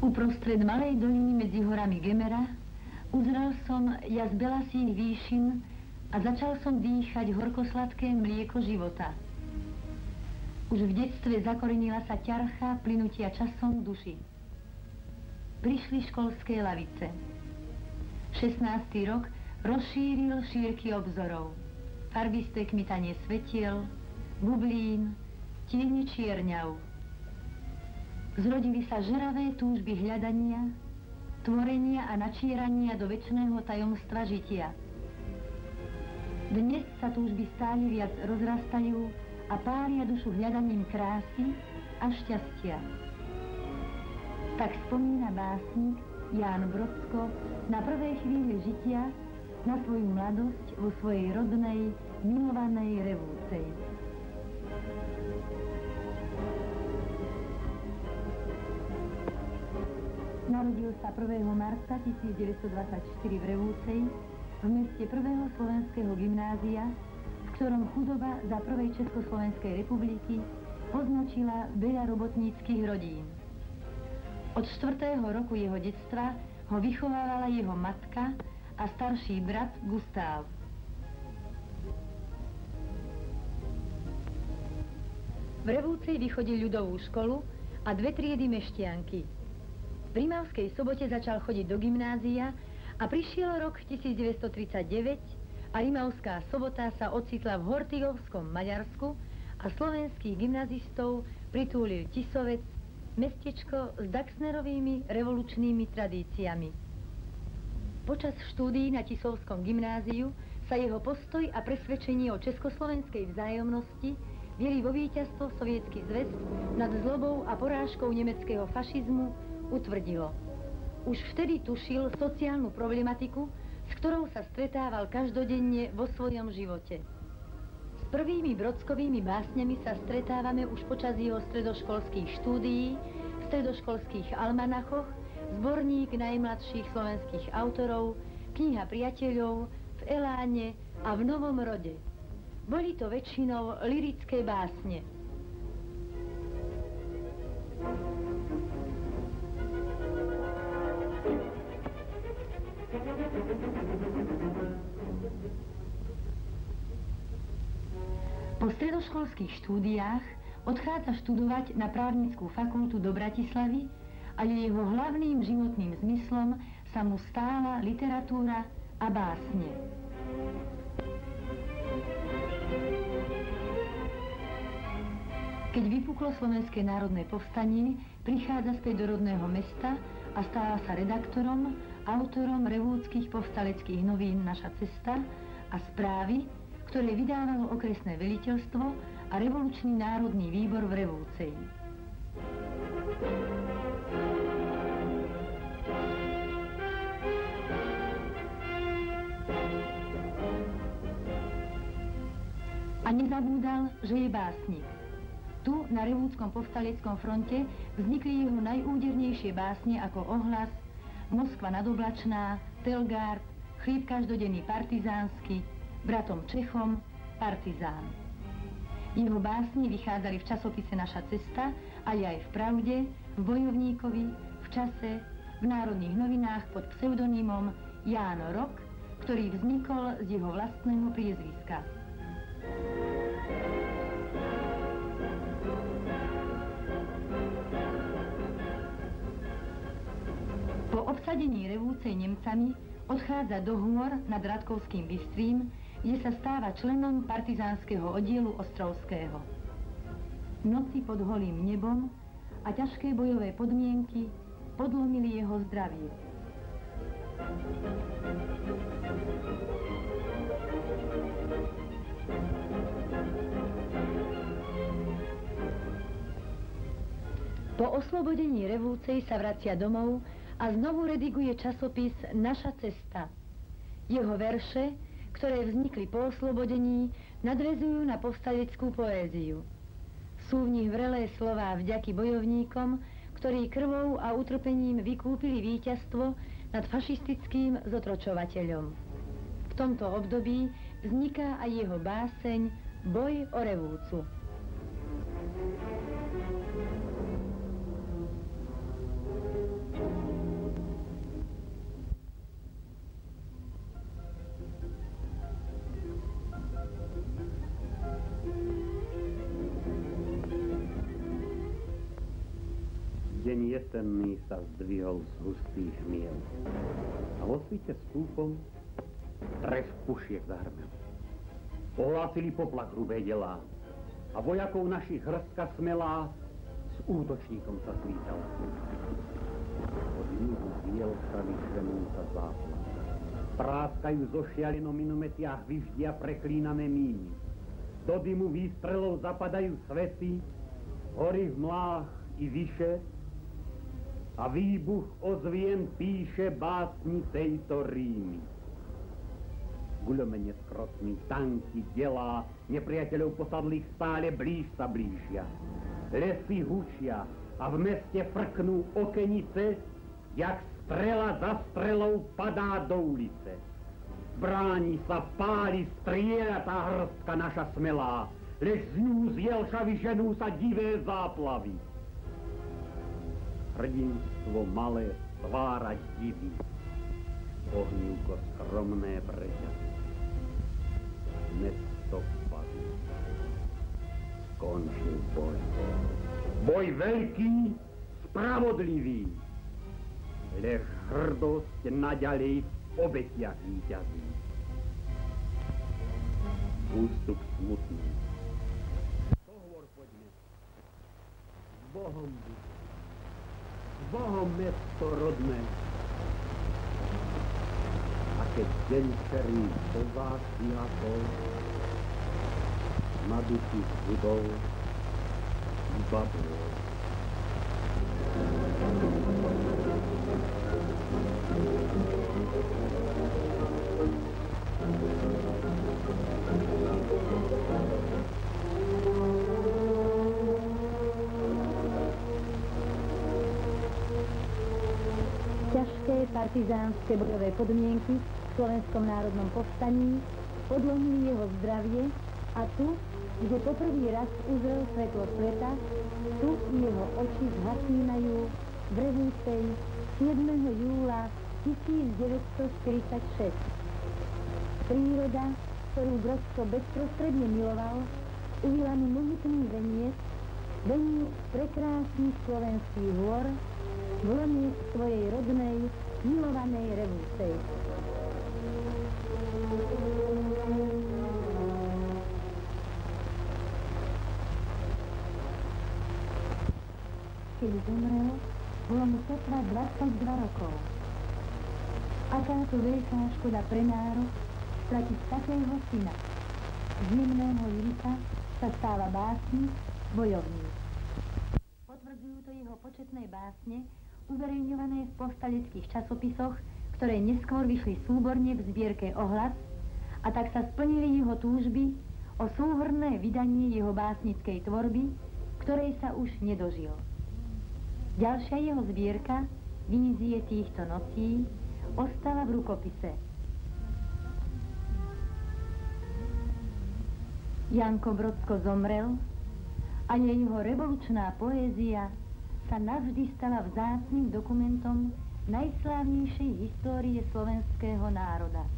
Uprostred malej doliny medzi horami Gemera uzrel som jas belasých výšin a začal som dýchať horkosladké mlieko života. Už v detstve zakorenila sa ťarcha plynutia časom v duši. Prišli školské lavice. 16. rok rozšíril šírky obzorov. Farbisté kmitanie svetiel, bublín, tiene čierňav. Zrodili sa žeravé túžby hľadania, tvorenia a načírania do večného tajomstva žitia. Dnes sa túžby stále viac rozrastajú a pália dušu hľadaním krásy a šťastia. Tak spomína básnik Ján Brodsko na prvé chvíle žitia, na svoju mladosť vo svojej rodnej, milovanej Revúcej. Narodil sa 1. marca 1924 v Revúcej, v meste prvého slovenského gymnázia, v ktorom chudoba za prvej Československej republiky označila veľa robotníckych rodín. Od 4. roku jeho detstva ho vychovávala jeho matka a starší brat Gustáv. V Revúcej vychodil ľudovú školu a 2 triedy mešťanky. V Rimavskej Sobote začal chodiť do gymnázia a prišiel rok 1939 a Rimavská Sobota sa ocitla v Hortijovskom Maďarsku a slovenských gymnazistov pritúlil Tisovec, mestečko s Daxnerovými revolučnými tradíciami. Počas štúdií na Tisovskom gymnáziu sa jeho postoj a presvedčenie o československej vzájomnosti vieli vo víťazstvo Sovietsky zväz nad zlobou a porážkou nemeckého fašizmu utvrdilo. Už vtedy tušil sociálnu problematiku, s ktorou sa stretával každodenne vo svojom živote. S prvými Brodskovými básňami sa stretávame už počas jeho stredoškolských štúdií, v stredoškolských almanachoch, zborník najmladších slovenských autorov, kniha priateľov, v Eláne a v Novom rode. Boli to väčšinou lyrické básne. Po stredoškolských štúdiách odchádza študovať na právnickú fakultu do Bratislavy a jeho hlavným životným zmyslom sa mu stála literatúra a básne. Keď vypuklo Slovenské národné povstanie, prichádza späť do rodného mesta a stáva sa redaktorom, autorom revúckých povstaleckých novín Naša cesta a Správy, ktoré vydávalo okresné veliteľstvo a revolučný národný výbor v Revúcej. A nezabúdal, že je básnik. Tu, na Revúckom povstaleckom fronte, vznikli jeho najúdernejšie básne ako Ohlas, Moskva nadoblačná, Telgard, Chlieb každodenný partizánsky, Bratom Čechom, Partizán. Jeho básne vychádzali v časopise Naša cesta, ale aj v Pravde, v Bojovníkovi, v Čase, v Národných novinách pod pseudonymom Ján Rok, ktorý vznikol z jeho vlastného priezviska. Po obsadení Revúcej Nemcami odchádza do hôr nad Ratkovským Bystrým, kde sa stáva členom partizánskeho oddielu Ostrovského. Noci pod holým nebom a ťažké bojové podmienky podlomili jeho zdravie. Po oslobodení revolúcie sa vracia domov a znovu rediguje časopis Naša cesta. Jeho verše, ktoré vznikli po oslobodení, nadväzujú na povstaleckú poéziu. Sú v nich vrelé slová vďaky bojovníkom, ktorí krvou a utrpením vykúpili víťazstvo nad fašistickým zotročovateľom. V tomto období vzniká aj jeho báseň Boj o revolúciu. Deň jesenný sa zdvihol z hustých miel a vo svite stúpom trest pušiek zahrmel. Ohlásili poplach hrubé delá a vojakov našich hrstka smelá s útočníkom sa slítala. Od juhu zvielša vyšvenúca zápla. Práskajú zo šialino minomety a hviždia preklínané míny. Do dymu výstrelov zapadajú svety, hory v mlách i vyše, a výbuch ozvien píše básni tejto rímy. Guľomene skrotný, tanky, delá, nepriateľov posadlých stále blíž sa blížia. Lesy hučia a v meste frknú okenice, jak strela za strelou padá do ulice. Bráni sa, páli, strieľa tá hrstka naša smelá, lež z ňu z jelša vyženú sa divé záplavy. Hrdinstvo malé tvárať divy, ohnívko skromné breťa. Mesto padlo. Skončil boj. Boj veľký, spravodlivý, lež hrdosť naďalej v obetiach víťazí. Ústup smutný. Pohovor poďme. S Bohom buď. Bohom mesto rodné. A keď deň černý po vás vyhasol, na duši zbudol iba bôľ. Ťažké partizánske bojové podmienky v Slovenskom národnom povstaní podlomili jeho zdravie a tu, kde poprvý raz uzrel svetlo sveta, tu jeho oči zhasínajú v revúcej 7. júla 1946. Príroda, ktorú Brodsko bezprostredne miloval, uvila mu mohutný veniec prekrásnych slovenských hôr, v lone svojej rodnej, milovanej revúcej. Keď zomrel, bolo mu sotva 22 rokov. Aká to veľká škoda pre národ stratiť takého syna. Z jemného lyrika sa stáva básnik, bojovník. Potvrdzujú to jeho početné básne, uverejňované v povstaleckých časopisoch, ktoré neskôr vyšli súborne v zbierke Ohlas, a tak sa splnili jeho túžby o súhrnné vydanie jeho básnickej tvorby, ktorej sa už nedožil. Ďalšia jeho zbierka, Vízie týchto nocí, ostala v rukopise. Janko Brodsko zomrel a jeho revolučná poézia sa navždy stala vzácnym dokumentom najslávnejšej histórie slovenského národa.